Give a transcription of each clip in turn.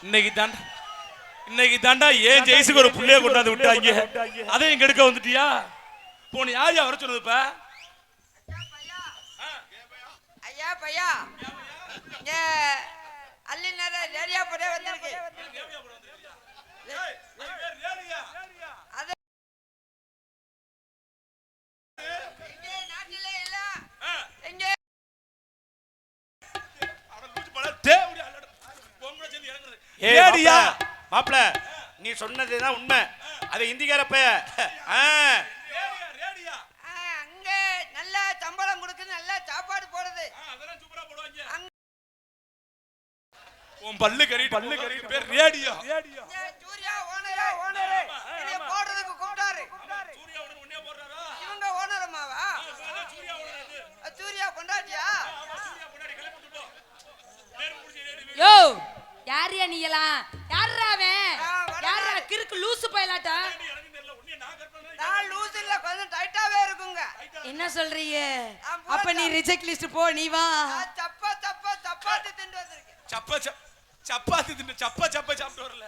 இன்னைக்கு தாண்டா ஏன் ஜெயிசுக்கு ஒரு புள்ளைய கொண்டாந்து விட்டாங்க. அதை இங்க எடுக்க வந்துட்டியா? போன யார் வர சொன்னதுப்ப? ஐயா பையா இங்க அள்ளி நேர ரேடியா போட வந்திருக்கு. அது இங்க நாட்டிலே இல்ல. இங்க ரேடியா மாப்ள நீ சொன்னதுதான் உண்மை. அது இந்திக்காரப்ப அங்க நல்ல சம்பளம் கொடுக்குது, நல்ல சாப்பாடு போடுது. உன் பல்லு கறி பேர் ரேடியோ. சூர்யா ஓனரே என்னைய போடுறதுக்கு கூப்பிட்டாரு. இவங்க ஓனரமாவா? சூர்யா பொண்டாட்டியா? யோ யாரியா நீயலாம்? யாரா அவன்? யாரா கிறுக்கு லூசு பயலாட்ட? நான் லூஸ் இல்ல, கொஞ்சம் டைட்டாவே இருக்குங்க. என்ன சொல்றீங்க? அப்ப நீ ரிஜெக்ட் லிஸ்ட் போ, நீ வா. சப்பாத்தி தின்னு வந்திருக்கேன். சப்பாத்தி தின்னு சப்பா சாப்பிட்டு வரல.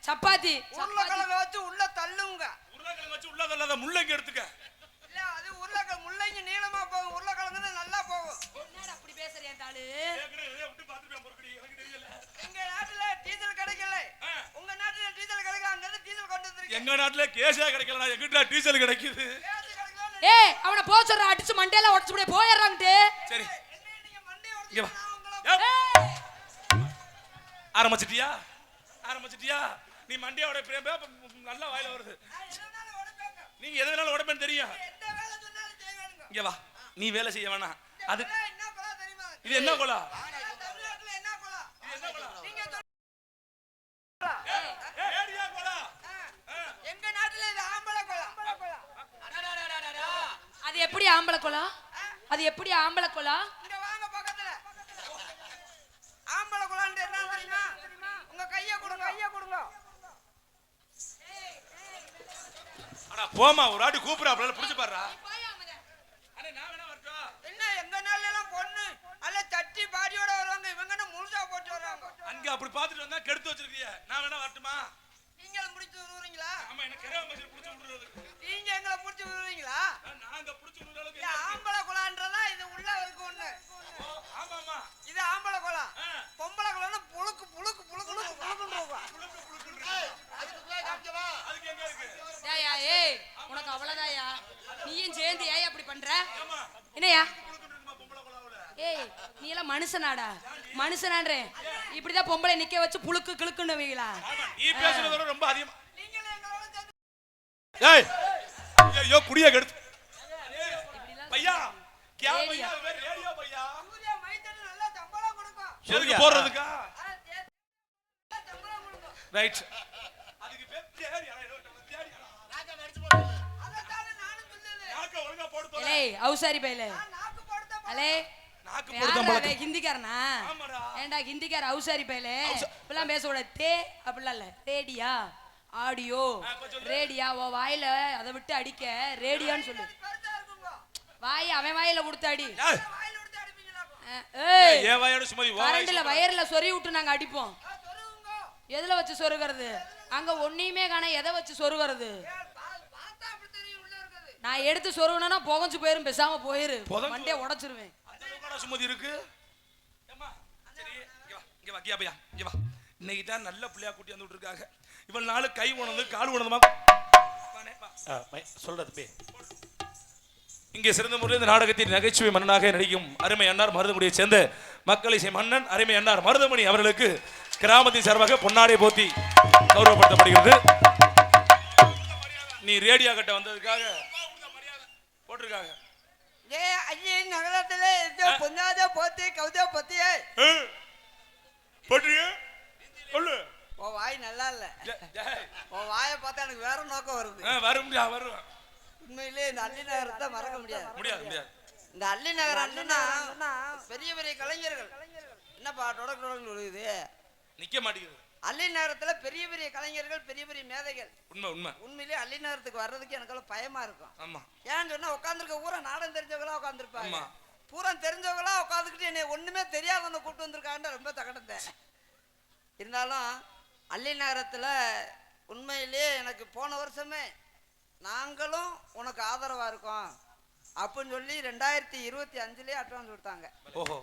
சப்பாத்தி உருளைக்கிழங்கு வச்சு உள்ள தள்ளுங்க. உருளைக்கிழங்கு வச்சு உள்ள தள்ளாத, முள்ளங்கி எடுத்துக்க. இல்ல அது உருளைக்கிழங்கு முள்ளங்கி நீளமா போகும், உருளைக்கிழங்கு நல்லா போகும். என்னடா அப்படி பேசுறியா தாளு? எங்க நாட்டுல டீசல் கிடைக்கல, உங்க நாட்டுல டீசல் கிடைக்கல. அங்க இருந்து டீசல் கொண்டு வந்திருக்கேன். எங்க நாட்டுல கேஸே கிடைக்கல, எங்கிட்ட டீசல் கிடைக்குது. ஏய் அவனை போ சொல்ற, அடிச்சு மண்டையில உடைச்சு அப்படியே போயிடுறாங்கட்டு. சரி நீங்க மண்டைய இங்க வா. உடைச்சு ஆரம்பிச்சிட்டியா? நீ மண்டியோட நல்லா வாயில வருது. நீங்க எது வேணாலும் உடைப்பேன்னு தெரியும். இங்க வா, நீ வேலை செய்ய வேணாம். அது இது என்ன கொலா? எங்க நாட்டுல இது ஆம்பளை கொலா. அது எப்படி ஆம்பளை கொலா? அது எப்படி ஆம்பளை கொலா? இங்க வாங்க பக்கத்துல. ஆம்பளை கொலான்னு என்ன தெரியுமா? உங்க கைய கொடுங்க. அட போமா, ஒரு ஆடி கூப்பிடுறா, அப்படியே புடிச்சு பாருடா. என்ன எங்க நாள்ல எல்லாம் பொண்ணு அல்ல தட்டி பாடியோட வருவாங்க, இவங்க என்ன முழுசா போட்டு வர்றாங்க. அங்க அப்படி பாத்துட்டு வந்தா கெடுத்து வச்சிருக்கீங்க. நான் வேணா வரட்டுமா? நீங்களும் முடிச்சு விடுவீங்களா? ஆமா, எனக்கு கெரவ மனுஷன் புடிச்சு விடுறது. நீங்க எங்களை முடிச்சு விடுவீங்களா? நாங்க புடிச்சு விடுறதுக்கு ஆம்பளை கொலான்றதா இது உள்ள இருக்கு ஒண்ணு. ஆமாமா, இது ஆம்பளை கொலா. பொம்பளை கொலான்னா புளுக்கு புளுக்கு புளுக்குன்னு போகும். அதுக்கு எங்க இருக்கு? ஏயா ஏய் உனக்கு அவ்வளவுதாயா? நீயும் சேர்ந்து ஏய் அப்படி பண்ற? என்னையா? ஏய் நீ எல்லாம் மனுஷனாடா? மனுஷனான்றே இப்படிதான் பொம்பளை நிக்க வச்சு புளுக்கு கிளுக்குன்னு வைங்களா? நீ பேசுறதோட ரொம்ப அதிகமா. நீங்களே எங்களோட சேர்ந்து ஏய் ஐயோ குடிய கெடுத்து. பையா क्या भैया वे रेडियो भैया சூர்யா மைத்தட்டு நல்லா சம்பளம் கொடுக்கும். எதுக்கு போறதுக்கா? சம்பளம் கொடுக்கும். ரைட். அதுக்கு பேர் தேடி அட தேடி நாக்க மடிச்சு போடு. அதத்தானே நானும் சொன்னது. நாக்க ஒழுங்கா போடு தோல. ஏய் அவுசாரி பையலே. நாக்கு போடுதா. அலே நாக்கு போடுதா பழக்கம். ஹிந்திக்காரனா? ஆமாடா. ஏண்டா ஹிந்திக்கார அவுசாரி பையலே. இப்பலாம் பேச கூடாது. தே அப்படிலாம் இல்ல. ரேடியா ஆடியோ ரேடியா ஓ வாயில அதை விட்டு அடிக்க ரேடியோன்னு சொல்லு. பர்தா இருக்குங்க. வாய் அவன் வாயில கொடுத்து அடி. வாயில விட்டு அடிப்பீங்களா? ஏய் ஏ வாயோட சுமதி வா. கரண்ட்ல வயர்ல சொறி விட்டு நாங்க அடிப்போம். சொருவுங்க. எதுல வச்சு சொருகிறது? அங்க ஒண்ணுமே காண, எதை வச்சு சொருகிறது? பார்த்தா அப்படி தெரியும் உள்ள இருக்குது. நான் எடுத்து சொருகுனா புகஞ்சு போயிரும், பேசாம போயிரு, மண்டே உடைச்சிருவேன். அந்த கூட சுமதி இருக்கு. ஏம்மா சரி இங்க வா கியா பையா இங்க வா. இன்னைக்கு தான் நல்ல புள்ளையா கூட்டி வந்து விட்டுருக்காங்க. இவள் நாள் கை உணர்ந்து கால் உணர்ந்துமா சொல்றது பே. இங்கே சிறந்த முறையில் இந்த நாடகத்தின் நகைச்சுவை மன்னனாக நடிக்கும் அருமை அன்னார் மருதமுடியை சேர்ந்த மக்கள் இசை மன்னன் அருமை அன்னார் மருதமணி அவர்களுக்கு கிராமத்தின் சார்பாக பொன்னாடை போத்தி கௌரவப்படுத்தப்படுகிறது. நீ ரேடியோ கட்ட வந்ததுக்காக போட்டிருக்காங்க. ஏ ஐயே நகரத்துல ஏதோ பொன்னாத போத்தி கவுதா போத்தியே போட்டிருக்க சொல்லு. ஓ வாய் நல்லா இல்ல. ஓ வாயை பார்த்தா எனக்கு வேற நோக்கம் வருது. வரும் உண்மையிலே இந்த அள்ளி நகரத்தை மறக்க முடியாது. முடியாது. இந்த அள்ளி நகரம்னா பெரிய பெரிய கலைஞர்கள் என்னப்பா தொடக்க விழுகுது நிக்க மாட்டேங்குது. அள்ளி நகரத்துல பெரிய பெரிய கலைஞர்கள், பெரிய பெரிய மேதைகள். உண்மையிலே அள்ளி நகரத்துக்கு வர்றதுக்கு எனக்கு பயமா இருக்கும். ஆமா. ஏன்னு சொன்னா உட்காந்துருக்க ஊரா நாடம் தெரிஞ்சவங்களா உட்காந்துருப்பாங்க. பூரா தெரிஞ்சவங்களா உட்காந்துக்கிட்டு என்னை ஒண்ணுமே தெரியாதவங்க கூப்பிட்டு வந்திருக்காங்க. ரொம்ப தகடத்தை இருந்தாலும் அள்ளி நகரத்தில் உண்மையிலே எனக்கு போன வருஷமே நாங்களும் உனக்கு ஆதரவா இருக்கோம் அப்படின்னு சொல்லி 2025 அட்வான்ஸ் கொடுத்தாங்க. ஓஹோ,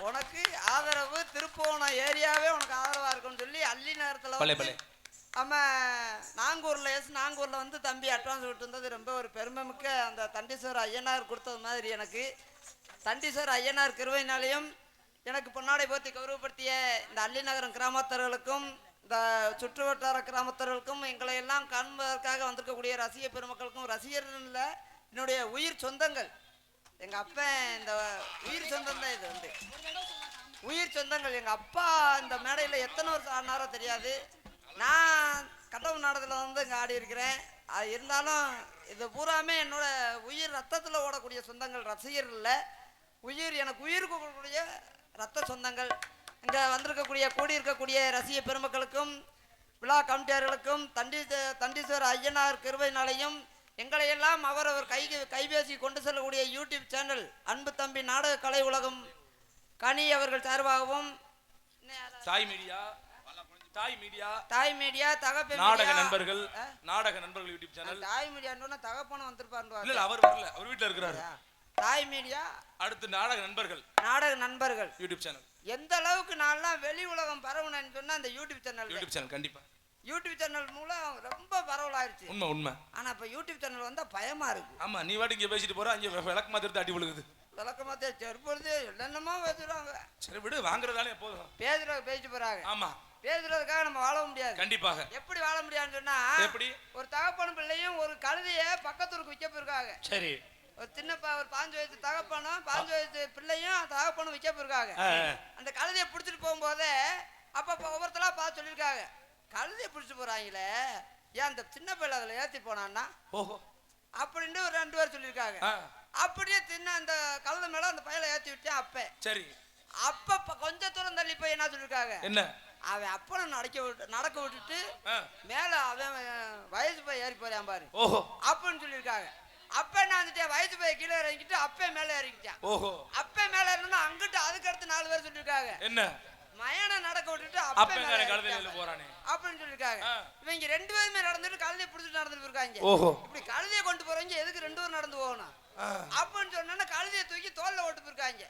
உனக்கு ஆதரவு திருப்போணம் ஏரியாவே உனக்கு ஆதரவா இருக்கும்னு சொல்லி அள்ளி நேரத்தில் நம்ம நாங்கூர்ல வந்து தம்பி அட்வான்ஸ் கொடுத்துருந்தது ரொம்ப ஒரு பெருமை மிக்க. அந்த தண்டீஸ்வரர் ஐயனார் கொடுத்தது மாதிரி எனக்கு தண்டீஸ்வரர் ஐயனார் கிருபையினாலையும் எனக்கு பொன்னாடை போத்தி கௌரவப்படுத்திய இந்த அள்ளி நகரம் கிராமத்தர்களுக்கும் இந்த சுற்று வட்டார கிராமத்தர்களுக்கும் எங்களை எல்லாம் காண்பதற்காக வந்திருக்கக்கூடிய ரசிக பெருமக்களுக்கும் ரசிகர் இல்லை என்னுடைய உயிர் சொந்தங்கள் எங்கள் அப்பா இந்த உயிர் சொந்தம் தான். இது வந்து உயிர் சொந்தங்கள். எங்கள் அப்பா இந்த மேடையில் எத்தனை வருஷம் ஆடினாரோ தெரியாது. நான் கட்டவு நாடகத்தில் வந்து இங்கே ஆடி இருக்கிறேன். அது இருந்தாலும் இது பூராமே என்னோட உயிர் ரத்தத்தில் ஓடக்கூடிய சொந்தங்கள், ரசிகர் இல்லை. எனக்கு உயிர் கொடுக்கக்கூடிய ரத்த சொந்தங்கள். இங்கே வந்திருக்கக்கூடிய கூடியிருக்கக்கூடிய ரசிக பெருமக்களுக்கும் விழா கமிட்டியார்களுக்கும் தண்டீஸ்வரர் ஐயனார் கிருபையினாலையும் எங்களையெல்லாம் அவரவர் கைபேசி கொண்டு செல்லக்கூடிய யூடியூப் சேனல் அன்பு தம்பி நாடக கலை உலகம் கனி அவர்கள் சார்பாகவும் தாய் மீடியா தகப்ப நாடக நண்பர்கள் யூடியூப் சேனல் தாய் மீடியான்னு தகப்பன வந்திருப்பாரு. இல்ல அவர் வரல, அவர் வீட்ல இருக்கிறாரு. தாய் மீடியா அடுத்து நாடக நண்பர்கள் யூடியூப் சேனல். எந்த அளவுக்கு நான்லாம் வெளி உலகம் பரவுனேன்னு சொன்னா அந்த யூடியூப் சேனல் கண்டிப்பா யூடியூப் சேனல் மூலம் ரொம்ப பரவலாயிருச்சு. உண்மை. ஆனா இப்ப யூடியூப் சேனல் வந்தா பயமா இருக்கு. ஆமா, நீ வாட்டி இங்க பேசிட்டு போற, அங்க விளக்கு மாத்திரத்தை அடி விழுகுது. விளக்கு மாத்திர செருப்படுது என்னென்னமோ பேசுறாங்க. சரி விடு, வாங்குறதாலே போதும். பேசிட்டு போறாங்க. ஆமா, பேசுறதுக்காக நம்ம வாழ முடியாது. கண்டிப்பாக. எப்படி வாழ முடியாதுன்னு சொன்னா, எப்படி ஒரு தகப்பனும் பிள்ளையும் ஒரு கழுதைய பக்கத்தூருக்கு விற்க போயிருக்காங்க. சரி, ஒரு சின்ன ஒரு 5 வயசு தகப்பனும் 5 வயசு பிள்ளையும் தகப்பனும் விற்க போயிருக்காங்க. அந்த கழுதைய பிடிச்சிட்டு போகும்போது அப்ப ஒவ்வொருத்தலா பார்த்து சொல்லியிருக்காங்க, கழுதைய பிடிச்சிட்டு போறாங்களே ஏன் அந்த சின்ன பிள்ளை அதுல ஏத்தி போனான்னா அப்படின்னு ஒரு 2 பேர் சொல்லியிருக்காங்க. அப்படியே தின்ன அந்த கழுதை மேல அந்த பையலை ஏத்தி விட்டேன். அப்ப சரி, அப்ப கொஞ்ச தூரம் தள்ளி போய் என்ன சொல்லியிருக்காங்க, என்ன அவன் அப்பனை நடக்க விட்டுட்டு மேல அவன் வயசு போய் ஏறி போறான் பாரு அப்படின்னு சொல்லியிருக்காங்க. அப்ப என்ன வந்துட்டேன், வயசு போய் கீழே இறங்கிட்டு அப்ப மேல இறங்கிட்டான். அப்ப மேல இறங்கினா அங்கிட்டு அதுக்கு அடுத்து 4 பேர் சொல்லியிருக்காங்க, என்ன மயனை நடக்க விட்டுட்டு அப்ப போறானே அப்படின்னு சொல்லியிருக்காங்க. இவங்க 2 பேருமே நடந்துட்டு கழுதையை பிடிச்சிட்டு நடந்துட்டு இருக்காங்க. இப்படி கழுதையை கொண்டு போறவங்க எதுக்கு 2 பேரும் நடந்து போகணும் அப்படின்னு சொன்னா கழுதையை தூக்கி தோல்ல ஓட்டு போயிருக்காங்க.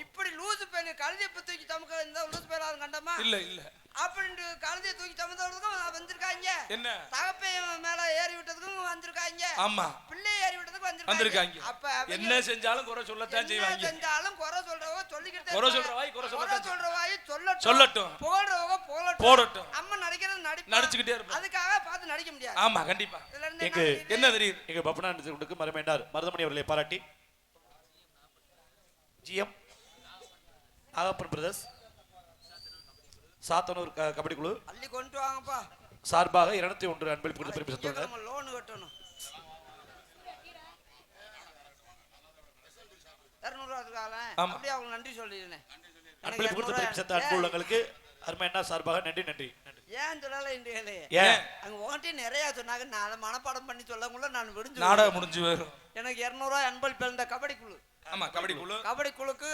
இப்படி லூசு பையன் கழுதையை தூக்கி தமக்க இந்த லூசு பையன் கண்டமா இல்ல அப்படின்னு கழுதையை தூக்கி தமந்தவர்களுக்கும் வந்திருக்காங்க. என்ன தகப்பையும் மேல ஏறி விட்டதுக்கும் வந்திருக்காங்க. ஆமா, பிள்ளை ஏறி விட்டதுக்கும் வந்திருக்காங்க. அப்ப என்ன செஞ்சாலும் குறை சொல்லத்தான் செய்வாங்க. செஞ்சாலும் குறை சொல்றவங்க சொல்லிக்கிட்டே, குறை சொல்ற வாய் சொல்லட்டும், போடுறவங்க போடட்டும். நம்ம நடிக்கிறது நடிச்சுக்கிட்டே இருப்போம். அதுக்காக பார்த்து நடிக்க முடியாது. ஆமா, கண்டிப்பா. என்ன தெரியுது, எங்க பப்பனாண்டுக்கு மரமேண்டார் மருதமணி அவர்களை பாராட்டி ஜிஎம் நாகப்பன் பிரதர்ஸ் சாத்தனூர் கபடி குழு அள்ளி கொண்டு வாங்கப்பா சார்பாக 201 அன்பளிப்பு கொடுத்து பெருமை சேர்த்துள்ளார். நம்ம லோன் கட்டணும் 200 அதுக்காக அப்படியே அவங்க நன்றி சொல்லிடுறேன். அன்பளிப்பு கொடுத்து பெருமை சேர்த்த அன்பு உள்ளங்களுக்கு அருமையா சார்பாக நன்றி. ஏன் சொல்லல இன்றைய ஏன் அங்க ஓட்டி நிறைய சொன்னாங்க, நான் அதை மனப்பாடம் பண்ணி சொல்லக்குள்ள நான் விடுஞ்சு நாடகம் முடிஞ்சு வரும். எனக்கு 200 அன்பளிப்பு இந்த கபடி குழு. ஆமா, கபடி குழுக்கு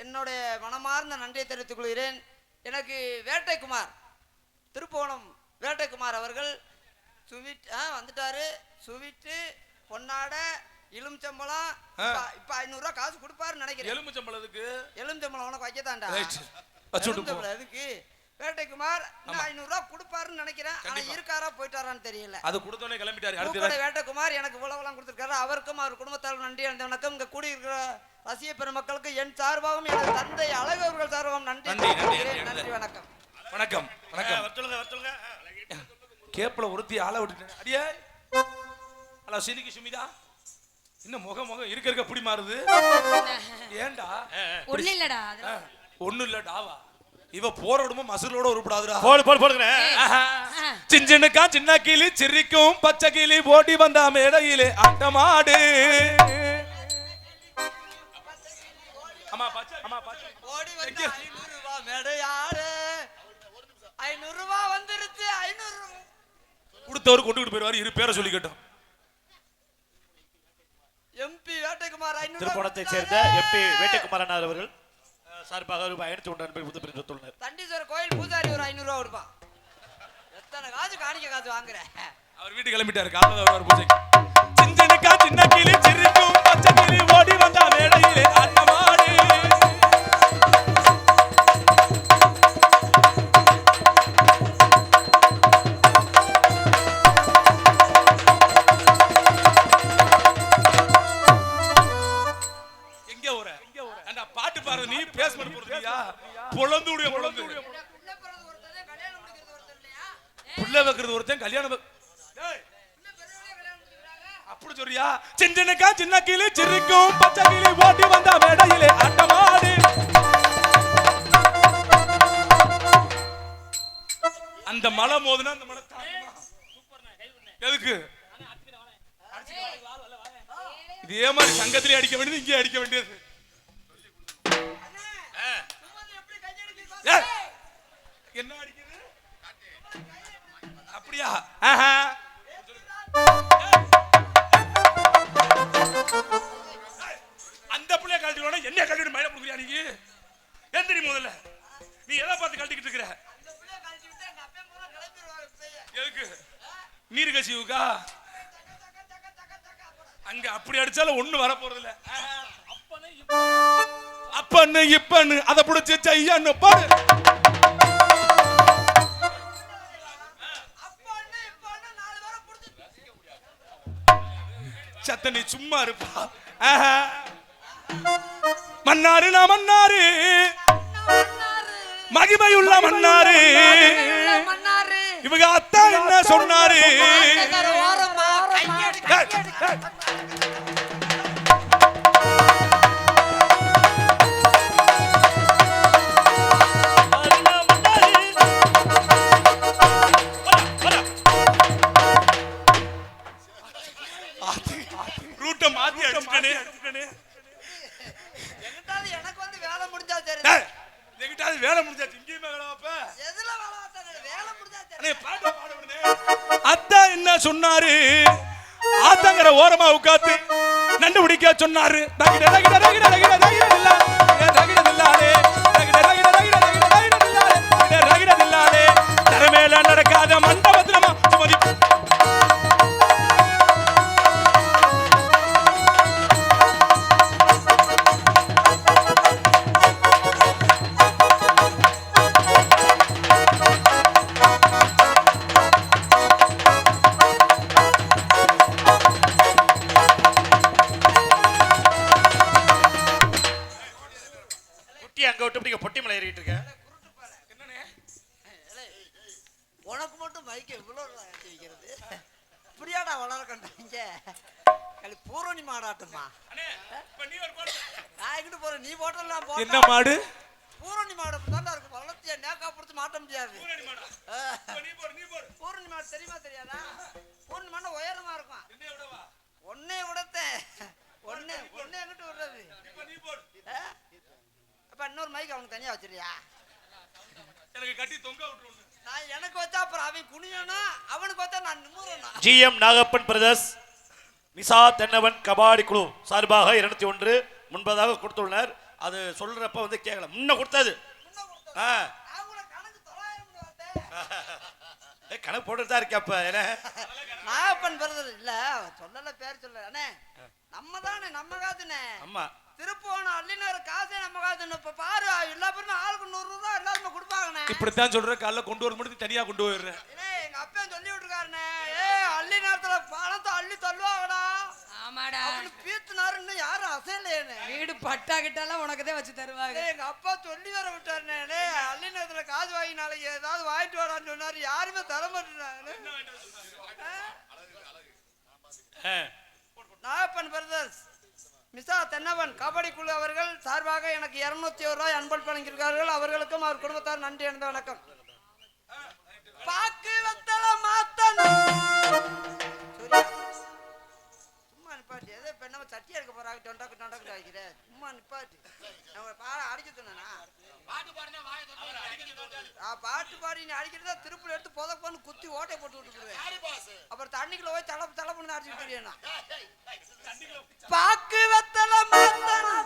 என்னுடைய மனமார்ந்த நன்றியை தெரிவித்துக் கொள்கிறேன். எனக்கு வேட்டைக்குமார் திருப்போணம் வேட்டைக்குமார் அவர்கள் சுவிட் வந்துட்டாரு. சுவிட்டு பொன்னாடை எலுமிச்சம்பழம் இப்ப 500 ரூபாய் காசு கொடுப்பாருன்னு நினைக்கிறேன். எலுமிச்சம்பழம் உனக்கு வைக்கத்தாண்டா, எலுமிச்சம்பழம் எதுக்கு வேட்டைக்குமார் 500 ரூபாய் கொடுப்பாருன்னு நினைக்கிறேன். ஆனா இருக்காரா போயிட்டாரான்னு தெரியல. அது கொடுத்தோனே கிளம்பிட்டாரு. வேட்டைக்குமார் எனக்கு இவ்வளவுலாம் கொடுத்திருக்காரு. அவருக்கும் அவர் குடும்பத்தாருக்கு நன்றி. அந்த வணக்கம். இங்க கூடி இருக்கிற ரசிக பெருமக்களுக்கு என் சார்பாகவும் எனது தந்தை அழகு அவர்கள் சார்பாகவும் நன்றி. வணக்கம். சொல்லுங்க. கேப்பல ஒருத்தி ஆள விட்டுட்டேன். அடியே ஹலோ சிலிக்கு சுமிதா, இன்னும் முகம் இருக்க புடி மாறுது. ஏன்டா? ஒண்ணு இல்லடாவா, இவ போற விடுமோ மசுலோட உருப்படாதுடா. போடுறேன். சிஞ்சனுக்கா சின்ன கிளி சிரிக்கும் பச்சை கிளி ஓடி வந்தா மேடையிலே ஆட்டமாடு. ஓடி வந்து 500 ரூபாய் மேடையாடு. 500 ரூபாய் வந்துருச்சு. 500 கொடுத்தவர் கொண்டு போயிருவாரு. இரு பேரை சொல்லிக்கட்டும். எம்பி வேட்டைக்குமார் 500 திருப்போணத்தை சேர்ந்த எம்பி வேட்டைக்குமார் அவர்கள் சார்பாக ரூபாய் 501 புது பிரிவு சொல்லுங்க. தண்டீஸ்வரர் கோயில் பூசாரி ஒரு 500 ரூபா கொடுப்பான். எத்தனை காசு காணிக்க காசு வாங்குற? அவர் வீட்டுக்கு கிளம்பிட்டாரு. காலைல வருவார் பூஜைக்கு. சிஞ்சனுக்கா சின்ன கிளி சிரிக்கும் பச்சை கிளி ஓடி வந்தா மேடையிலே ஆட்டமாடு. எங்க ஊர அந்த பாட்டு பாரு நீ பேஸ்மென்ட் போடுறியா? பொளந்துடைய புள்ள வைக்கிறது ஒருத்தன் கல்யாணம் அப்படி சொல்றியா? சின்னக்கா சின்ன கிளி சிரிக்கும் பச்சை கிளி ஓடி வந்தா மேடையிலே ஆட்டமாடு. அந்த மலை மோதுனா அந்த மலை தாங்குமா? எதுக்கு இதே மாதிரி சங்கத்திலே அடிக்க வேண்டியது இங்கே அடிக்க வேண்டியது. என்ன அடிக்குது அப்படியா? அந்த பிள்ளைய கழட்டி என்ன கழட்டி மயில கொடுக்குறியா? நீ எந்திரி முதல்ல. நீ எதை பார்த்து கழட்டிக்கிட்டு இருக்கிற? எதுக்கு நீர் கசிவுக்கா? அங்க அப்படி அடிச்சாலும் ஒண்ணு வர போறது இல்ல. அப்பன்னு இப்பன்னு அதை பிடிச்சி செய்யன்னு பாரு. சத்தனி சும்மா இருப்பா. மன்னாரு நான் மன்னாரு மகிமையுள்ள மன்னாரு. இவங்க அத்தா என்ன சொன்னாரு? ரூட்ட மாத்தி அடிச்சிட்டனே. எனக்கு வந்து வேலை முடிஞ்சா சரி. எங்கிட்டாவது வேலை முடிஞ்சாச்சு. இங்கேயுமே வேலை வைப்ப. எதுல வேலை பார்த்தா வேலை முடிஞ்சா சரி. அண்ணே பாட்டு பாட விடுனே. அத்தா என்ன சொன்னாரு? ஆத்தங்கர ஓரமா உட்கார்ந்து நண்டு பிடிக்க சொன்னாரு. தகிட தகிட தகிட தகிட தகிட இல்ல தகிட தில்லாலே தகிட தகிட தகிட தகிட தகிட தில்லாலே தகிட தில்லாலே தரமேல நடக்காத மண்டபத்துல சுமதி. பொட்டி மலை ஏறிட்டு இருக்க. உனக்கு மட்டும் மைக்கு இவ்வளவு வைக்கிறது இப்படியாடா வளர கண்டாங்க. பூரணி மாடாட்டுமா? நான் எங்கிட்டு போறேன்? நீ போட்டலாம் போ. என்ன மாடு? பூரணி மாடு அப்படிதான் இருக்கு. வளர்த்தியா நேக்கா பிடிச்சி மாட்ட முடியாது. பூரணி மாடு தெரியுமா தெரியாதா? பூரணி மாடு உயரமா இருக்கும். ஒன்னே விடத்தே ஒன்னே ஒன்னே எங்கிட்டு விடுறது? அப்ப இன்னொரு மைக் அவனுக்கு தனியா வச்சிருக்கியா? எனக்கு கட்டி தொங்க விட்டுறணும். நான் எனக்கு வச்சா அப்புறம் அவன் குனியனா, அவனுக்கு வச்சா நான் நிமிரணும். ஜிஎம் நாகப்பன் பிரதர்ஸ் நிசா தென்னவன் கபாடி குழு சார்பாக 201 முன்பதாக கொடுத்துள்ளனர். அது சொல்றப்ப வந்து கேட்கல. முன்ன கொடுத்தது கணக்கு போட்டுட்டு தான் இருக்கப்ப. நாகப்பன் பிரதர் இல்ல சொல்லல, பேர் சொல்ல. அண்ணே நம்ம தானே, நம்ம காதுனே. ஆமா, திருப்போணம் அள்ளினாரு காசே நம்ம காதுன்னு. இப்ப பாரு எல்லா பேருமே ஆளுக்கு 100 ரூபா எல்லாருமே கொடுப்பாங்கண்ணே. இப்படித்தான் சொல்ற. காலைல கொண்டு வர முடியும், தனியா கொண்டு போயிடுறேன். எங்க அப்பா சொல்லி விட்டுருக்காருண்ணே. அள்ளி நேரத்துல பணத்தை அள்ளி தள்ளுவாங்கடா. ஆமாடா, பீத்துனாருன்னு யாரும் அசையலையே. வீடு பட்டா கிட்டாலாம் உனக்குதான் வச்சு தருவாங்க. எங்க அப்பா சொல்லி வர விட்டாருண்ணே. அள்ளி நேரத்துல காசு வாங்கி நாளைக்கு ஏதாவது வாங்கிட்டு வரான்னு சொன்னாரு. யாருமே தர மாட்டேங்கிறாங்க. நாகப்பன் பிரதர்ஸ் மிசா தென்னவன் கபடி குழு அவர்கள் சார்பாக எனக்கு 201 ரூபாய் அன்பள் வழங்கியிருக்கார்கள். அவர்களுக்கும் அவர் குடும்பத்தார் நன்றி என்ற வணக்கம். பாக்கு வத்தல மாத்தணும். சும்மா நிப்பாட்டி ஏதோ இப்ப என்ன சட்டி எடுக்க போறாங்க. டொண்டாக்கு டொண்டாக்கு வைக்கிறேன். சும்மா நிப்பாட்டி. அடிக்க சொன்னா பாட்டு பாடி நீ அடிக்கிறதா திருப்பூர் எடுத்து புதப்பான்னு குத்தி ஓட்டை போட்டு விட்டுருவேன். அப்புறம் தண்ணிக்குள்ள போய் தலை தலை பண்ணி அடிச்சுட்டு தெரியும். பாக்கு வத்தல மாத்தணும்.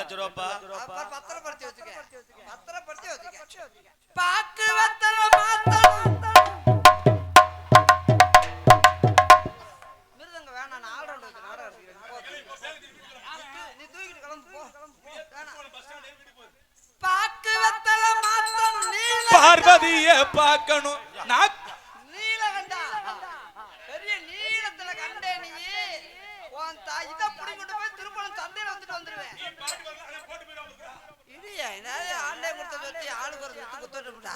லட்சம் ரூபாப்பா. அப்புறம் பத்திரப்படுத்தி வச்சுக்க. பத்திரப்படுத்தி வச்சுக்க. பாக்கு வெத்தல மாத்தணும். மிருதங்க வேணாம், நான் ஆல்ரவுண்ட் இருக்கு. நாடகம் நீ தூக்கிட்டு கிளம்பு போ. பாக்கு வெத்தல மாத்தணும். பார்வதிய பார்க்கணும். நீலகண்டா பெரிய நீளத்துல கண்டே நீ உன் இதை புடி கொண்டு போய் திருப்பணம் சந்தையில வந்துருவேன். இல்லையா என்னது ஆண்டே கொடுத்த வச்சு ஆளுக்கு ஒரு சுத்து குத்துட்டுடா.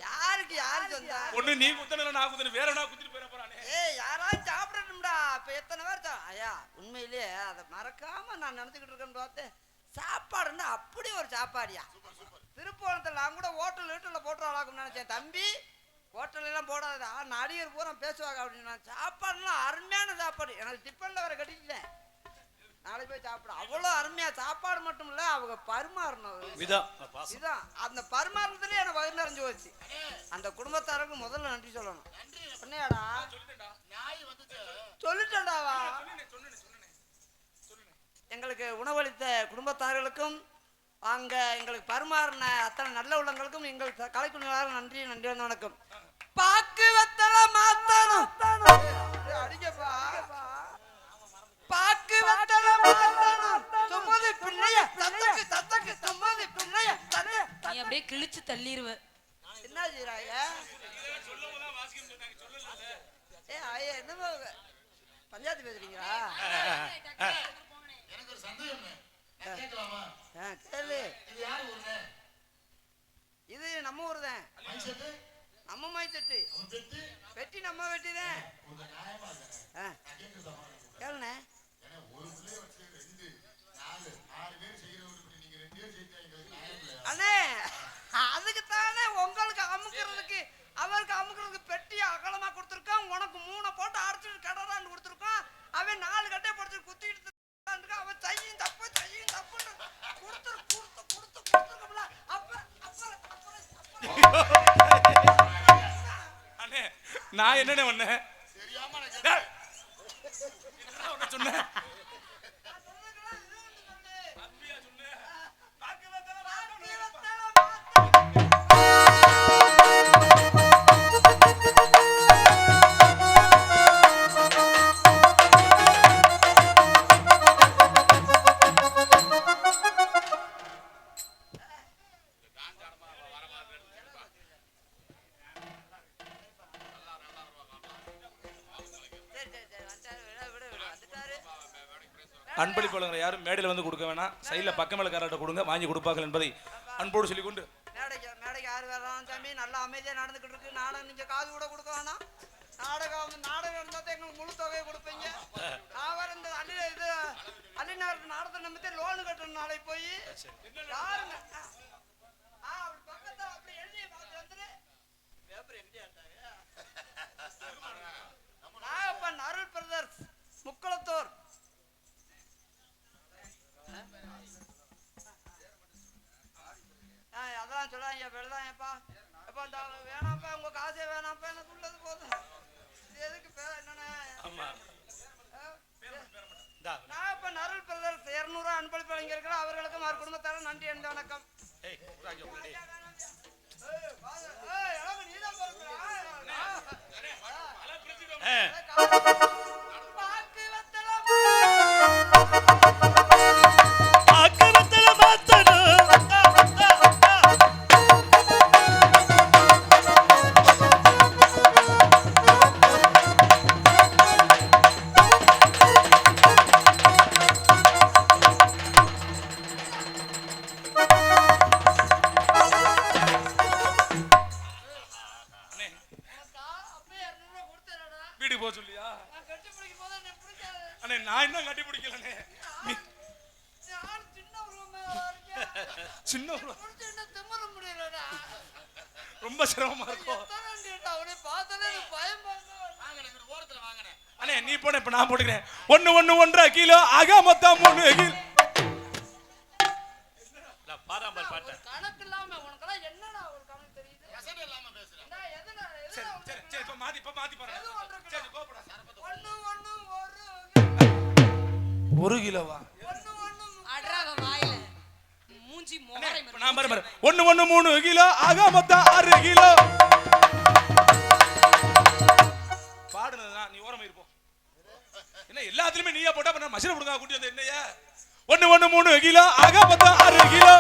யாருக்கு யாரு சொந்தா? ஒண்ணு நீ குத்தணும், நான் குத்தணும், வேற என்ன குத்திட்டு போயிட போறானே. ஏய் யாராவது சாப்பிடணும்டா. இப்ப எத்தனை பேர் ஐயா உண்மையிலேயே அதை மறக்காம நான் நினைச்சுக்கிட்டு இருக்கேன்னு பார்த்து சாப்பாடுன்னா அப்படி ஒரு சாப்பாடியா. திருப்போணத்துல நான் கூட ஹோட்டல்ல போட்டுருவாங்கன்னு நினைச்சேன். தம்பி ஹோட்டல் எல்லாம் போடாதா, நடிகர் பூரா பேசுவாங்க அப்படின்னு. சாப்பாடுலாம் அருமையான சாப்பாடு. எனக்கு டிஃபன்ல வர கட்டிட்டேன். நாளைக்கு போய் சாப்பிட அவ்வளோ அருமையா. சாப்பாடு மட்டும் இல்ல, அவங்க பரிமாறணும் இதான். அந்த பரிமாறதுல எனக்கு வயிறு நிறைஞ்சு போச்சு. அந்த குடும்பத்தாருக்கு முதல்ல நன்றி சொல்லணும். சொன்னியாடா? சொல்லிட்டேன்டாவா? எங்களுக்கு உணவளித்த குடும்பத்தார்களுக்கும் அங்க எங்களுக்கு பரிமாறின அத்தனை நல்ல உள்ளங்களுக்கும் எங்கள் கலைக்குழுவினருக்கு நன்றி வணக்கம். பாக்கு வெத்தல மாத்தணும். அடிக்கப்பா. பாக்கு வெத்தல மாத்தணும். சுமதி பிள்ளைய தத்தக்கு சுமதி பிள்ளைய நீ அப்படியே கிழிச்சு தள்ளிடுவ. என்ன செய்றாங்க? ஐயா என்னமோ பஞ்சாயத்து பேசுறீங்களா? எனக்கு ஒரு சந்தேகம். கேட்கலாமா? கேளு. இது யார் ஊருங்க? இது நம்ம ஊர் தான். நம்ம மைத்தட்டு வெட்டி நம்ம வெட்டிதான். கேளுண்ணே. அண்ணே அதுக்கு தானே உங்களுக்கு அமுக்கிறதுக்கு அவருக்கு அமுக்கிறதுக்கு பெட்டி அகலமா கொடுத்துருக்கோம். உனக்கு 3 போட்டு அடிச்சுட்டு கடறான்னு கொடுத்துருக்கோம். அவன் 4 கட்டையை படிச்சு குத்திட்டு அவன் செய்யும் தப்பு கொடுத்துருக்கோம்ல. அண்ணே நான் என்னென்ன பண்ணேன் சொன்னேன். அன்பளிப்பாளர் யாரும் மேடையில் வந்து கொடுக்க வேணாம். சைடில் பக்கமேலக்காரர்கிட்ட கொடுங்க, வாங்கி கொடுப்பார்கள் என்பதை அன்போடு சொல்லிக்கொண்டு மேடைக்கு யாரு வரலாம் சாமி? நல்லா அமைதியா நடந்துகிட்டு இருக்கு. நாடகம் நீங்க காது கூட கொடுக்க வேணாம். நாடகம் இருந்தா எங்களுக்கு முழு தொகையை கொடுப்பீங்க. நான் வர இந்த அள்ளினார் நாடகத்தை நம்பிட்டு லோனு கட்டணும். நாளைக்கு போய் யாருங்க அப்படி பக்கத்துல அப்படி எழுதி வந்துரு. நாகப்பன் அருள் பிரதர்ஸ் முக்குளத்தூர். அதெல்லாம் சொல்லாங்க வெள்ளதாங்கப்பா. எப்பா வேணாம்ப்பா, உங்க காசே வேணாம்ப்பா, எனக்கு உள்ளது போதும். எதுக்கு என்னன்னா நாகப்பன் அருள் பிரதர்ஸ் 200 அன்பளிப்பு வழங்கியிருக்கிற அவர்களுக்கும் அவர் குடும்பத்தாரும் நன்றி என்ற வணக்கம். வீட்டுக்கு போக சொல்லியா? அண்ணே நான் இன்னும் கட்டி பிடிக்கலண்ணே. சின்ன ரொம்ப சிரமமா இருக்கும் அண்ணே. நீ போன இப்ப நான் போட்டுக்கிறேன். 1 கிலோ ஆக மொத்தம் 3 கிலோ. பாராம்பல் பாட்டு கணக்கு இல்லாம உனக்கெல்லாம் என்னடா ஒரு கணக்கு தெரியுது? சரி இப்ப மாத்தி பாருங்க. சரி கோபப்படாத. 1 1 கிலோவா? அடறாவ வாயில நான் பாரு 1 1 3 கிலோ ஆக மொத்தம் 6 கிலோ. பாடுனதுதான் நீ ஓரமா இருப்போம். என்ன எல்லாத்துலயுமே நீயா போட்டா நான் மசிர புடுங்க கூட்டி வந்து என்னையா 1 1 3 கிலோ ஆக மொத்தம் 6 கிலோ.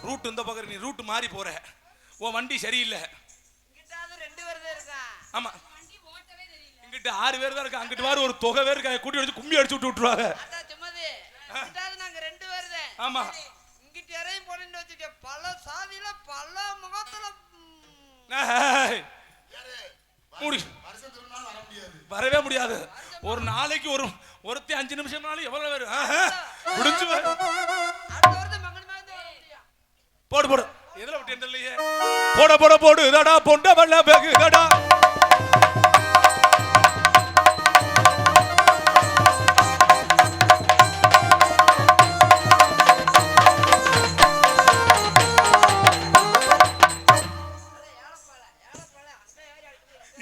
ரூட் இந்த பக்கம் நீ ரூட் மாறி போற. உன் வண்டி சரியில்லை. இங்கிட்டாவது 2 பேர் தான் இருக்கான். ஆமா இங்கிட்ட 6 பேர் தான் இருக்கா. அங்கிட்டு வாரு ஒரு தொகை பேர் இருக்கா. கூட்டி வச்சு கும்மி அடிச்சு விட்டுருவாங்க. அதான் சுமதி இங்கிட்டாவது நாங்க 2 பேர் தான். ஆமா இங்கிட்ட இறங்கி போறேன்னு வச்சுக்க பல சாதியில பல முகத்துல மூடி வரவே முடியாது. ஒரு நாளைக்கு ஒருத்தி 5 நிமிஷம்னாலும் எவ்வளவு பேர் முடிஞ்சு அடுத்த வருஷம் மங்கனமா இருந்து வர முடியும். போடு போடு எதுல விட்டு இல்லையே போட போட போடு தடா பொண்ட வல்ல பேகு தடா.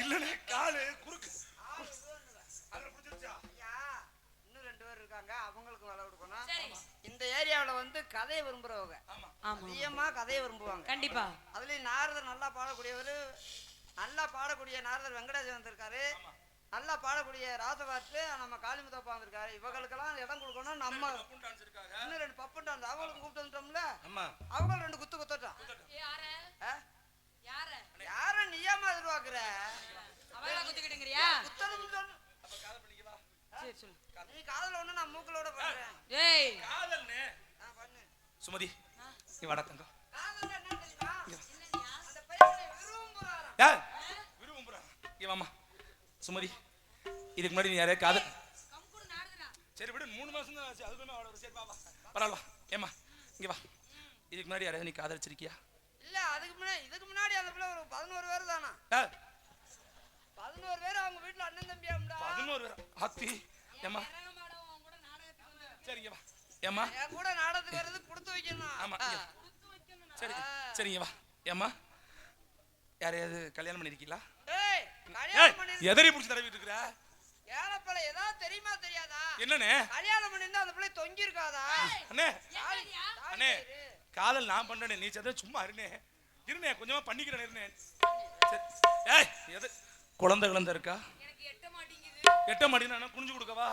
இல்லனே காலு குறுக்கு அதுல புடிச்சிருச்சா. இன்னும் 2 பேர் இருக்காங்க. அவங்களுக்கு வேலை கொடுக்கணும். இந்த ஏரியாவுல வந்து கதையை விரும்புறவங்க. ஆமா அதிகமா கதையை விரும்புவாங்க. கண்டிப்பா. அதுலயும் நாரதர் நல்லா பாடக்கூடியவர். நல்லா பாடக்கூடிய நாரதர் வெங்கடேசன் வந்திருக்காரு. நல்லா பாடக்கூடிய ராசவாட்டு நம்ம காளிமுத்தப்பா வந்திருக்காரு. இவங்களுக்கெல்லாம் இடம் கொடுக்கணும். நம்ம இன்னும் 2 பப்புன் டான்ஸ் அவங்களுக்கு கூப்பிட்டு வந்துட்டோம்ல. அவங்க 2 குத்து குத்தட்டும். யார நீயாம எதிர்பார்க்கிற? குத்திக்கிட்டுங்கறியா? குத்தணும்னு சொல்லு. சரி சொல்லு. நீ காதல ஒண்ணு நான் மூக்கலோட பண்றேன். ஏய் காதல்னே நான் பண்ணு. சுமதி நீ வாடா தங்கம். காதல் என்ன தெரியுமா? அந்த பையனை விரும்புறாரா? யார் விரும்புறா? இங்க வாமா சுமதி. இதுக்கு முன்னாடி நீ யாரே காதல் சரி விடு 3 மாசம் தான் ஆச்சு. அதுக்குமே அவளை சரி பாப்பா பரவாயில்ல. ஏமா இங்க வா. இதுக்கு முன்னாடி யாரையாவது நீ காதலிச்சிருக்கியா? இல்ல இதுக்கு முன்னாடி அந்த பிள்ளை ஒரு 11 பேர் தானா? 11 பேர் அவங்க வீட்டுல அண்ணன் தம்பியாம்டா. 11 பேர் ஹத்தி. ஏமா சரி இங்க வா. ஏமா என் கூட நாடகத்துக்கு வரது கொடுத்து வைக்கணும். ஆமா சரி சரி இங்க வா. ஏமா யாரையாவது கல்யாணம் பண்ணிருக்கீங்களா? ஏய் கல்யாணம் பண்ணி எதரி புடிச்சு தடவிட்டு இருக்கற? ஏலப்பல ஏதாவது தெரியுமா தெரியாதா? என்னனே கல்யாணம் பண்ணிருந்தா அந்த பிள்ளை தொங்கி இருக்காதா? அண்ணே அண்ணே காதல் நான் பண்றேனே நீ சத சும்மா இருனே கொஞ்சமா பண்ணிக்கிறேன் இருனே. ஏய் எது குழந்தை இருக்கா? எனக்கு எட்ட மாட்டேங்குது. எட்ட மாட்டேங்குது நான் குனிஞ்சு கொடுக்கவா?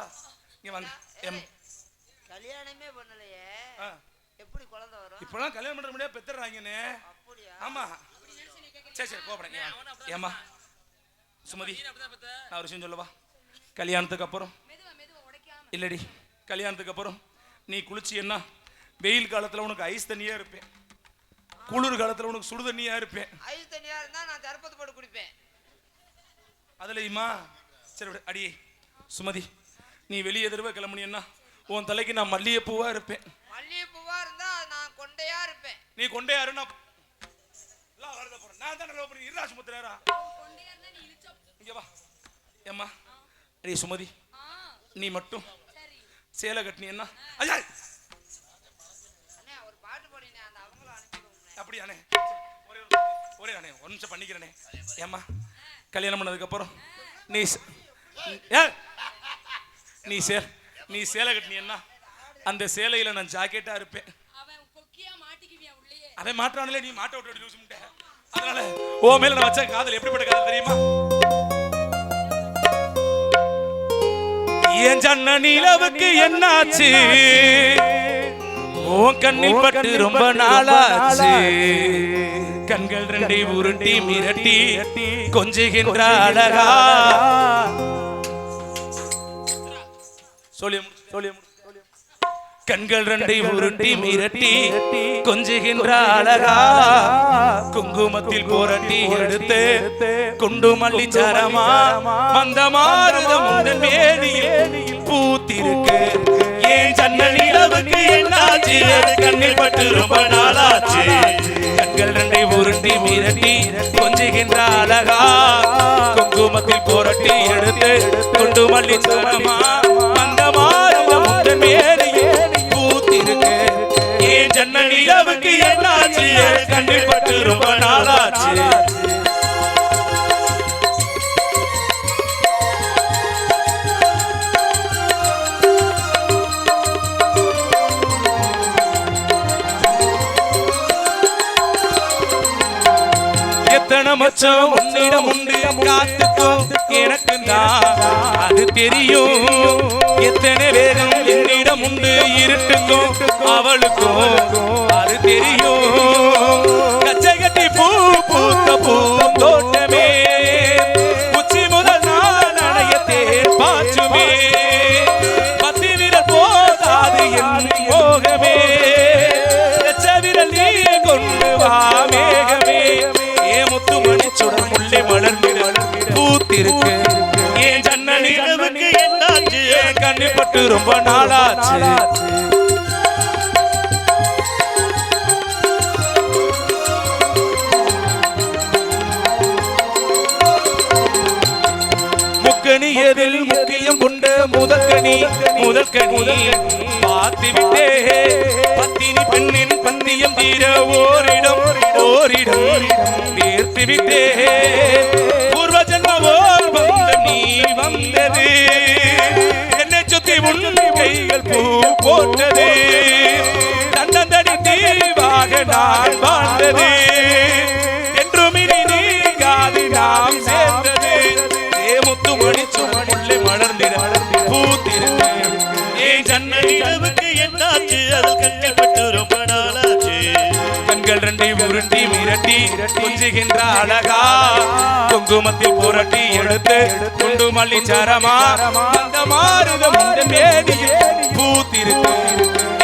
இங்க வாங்க. கல்யாணமே பண்ணலையே எப்படி குழந்தை வரும்? இப்பலாம் கல்யாணம் பண்ற முடியாது பெத்தறாங்கனே. அப்படியே ஆமா சரி சரி கோபறேன். ஏமா சுமதி நான் ஒரு விஷயம் சொல்லவா? கல்யாணத்துக்கு அப்புறம் இல்லடி கல்யாணத்துக்கு அப்புறம் நீ குளிச்சு என்ன வெயில் காலத்துல உனக்கு ஐஸ் தண்ணியா இருப்பேன். குளிர் காலத்துல உனக்கு சுடு தண்ணியா இருப்பேன். ஐஸ் தண்ணியா இருந்தா நான் சர்பத்து போட்டு குடிப்பேன். அதுலயுமா சரி விடு. அடியே சுமதி நீ வெளியே எதிர்வ கிளம்புனீன்னா உன் தலைக்கு நான் மல்லிகைப்பூவா இருப்பேன். மல்லிகைப்பூவா இருந்தா நான் கொண்டையா இருப்பேன். நீ கொண்டையாரு நான் எல்லாம் வரத போறேன். நான் தான லோ பண்ணி இராஜ் முத்துறாரா இங்க வா. ஏம்மா அடியே சுமதி நீ மட்டும் சேலை கட்டினீன்னா ஐயா அண்ணே ஒரு பாட்டு போடுங்க அந்த அவங்கள அனுப்பிடுவோம். அப்படியானே ஒரே அண்ணே ஒரு நிமிஷம் பண்ணிக்கிறேனே. ஏம்மா கல்யாணம் பண்ணதுக்கு அப்புறம் நீ சேலை கட்டினீன்னா அந்த சேலையில நான் ஜாக்கெட்டா இருப்பேன். அவன் மாட்டானே நீ மாட்ட விட்டு லூஸ் முட்டை. அதனால ஓ மேல நான் வச்ச காதல் எப்படிப்பட்ட காதல் தெரியுமா? என் ஜன்ன நிலவுக்கு என்னாச்சு? உன் கண்ணில் பட்டு ரொம்ப நாளாச்சு. கண்கள் 2 உருட்டி மிரட்டி கொஞ்சுகின்ற அழகா சொல்லிய கண்கள் 2 உருட்டி மிரட்டி கொஞ்சுகின்ற அழகா குங்குமத்தில் போரட்டி எடுத்து குண்டு மல்லி சரமா மந்தமாருதம் உந்தன் மேனியில் பூத்திருக்கு. ஏன் ஜன்ன நிலவுக்கு என்னாச்சு? கண்ணில் பட்டு ரொம்ப நாளாச்சு. கண்கள் 2 உருட்டி மிரட்டி கொஞ்சுகின்ற அழகா குங்குமத்தில் போரட்டி எடுத்து குண்டு மல்லி சரமா மந்தமாருதம் உந்தன் மேனியில் பூத்திருக்கு. ஏன் ஜன்ன நிலவுக்கு என்னாச்சு? கண்ணில் பட்டு ரொம்ப நாளாச்சு. எத்தனை மச்சம் உன்னிடம் உண்டு காத்துக்கோ எனக்கு தான் அது தெரியும் எத்தனை வேகம் என்னிடம் உண்டு இருட்டுக்கும் அவளுக்கும் அது தெரியும் கச்சை கட்டி பூ பூத்த பூ தோட்டமே உச்சி முதல் நான் அணைய தேர் பாச்சுமே பத்தி விரல் போதாது என் மோகமே விரல் நீ கொண்டு வா மேகமே ஏ முத்து மணிச்சுடன் முள்ளை மலர்ந்திட பூத்திருக்கு ஏன் ஜன்ன நிலவுக்கு என்னாச்சு கண்ணிப்பட்டு ரொம்ப நாளாச்சு முக்கணி எதில் முக்கியம் கொண்ட முதற்கனி பார்த்து விட்டே பத்தினி பெண்ணின் பந்தியம் தீர ஓரிடம் தீர்த்து விட்டே பூர்வ ஜன்மவோர் பந்தம் நீ வந்தது என்னை சுத்தி உன் கைகள் பூ போட்டது தன்னந்தடி தீவாக நான் வாழ்ந்தது என்றும் இனி நீங்காது நாம் சேர்ந்தது முத்து மணிச்சுடன் முள்ளை மலர்ந்திட பூத்திருக்கு ஏன் ஜன்ன நிலவுக்கு என்னாச்சு அதில் கண்ணிப்பட்டு ரொம்ப நாளாச்சு கண்கள் ரெண்டை உருட்டி மிரட்டி கொஞ்சுகின்ற அழகா குங்குமத்தில் புரட்டி எடுத்து குண்டு மல்லி சரமா அந்த மாறுதம் இந்த மேதியில் பூத்திருக்கு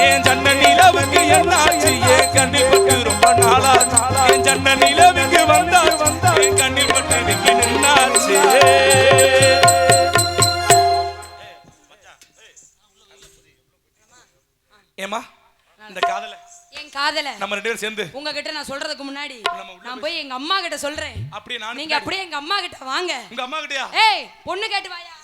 ஏன் ஜன்ன நிலவுக்கு என்னாச்சு ஏன் கண்ணிப்பட்டு ரொம்ப நாளாச்சு ஏன் ஜன்ன நிலவுக்கு வந்தாச்சு ஏன் கண்ணிப்பட்டு நின்னாச்சு ஏமா இந்த காதல என் காதல நம்ம ரெண்டு பேரும் சேர்ந்து உங்ககிட்ட நான் சொல்றதுக்கு முன்னாடி நான் போய் எங்க அம்மா கிட்ட சொல்றேன் அப்படியே நான் நீங்க அப்படியே எங்க அம்மா கிட்ட வாங்க உங்க அம்மா கிட்டயா ஏய் பொண்ணு கேட்டு வாயா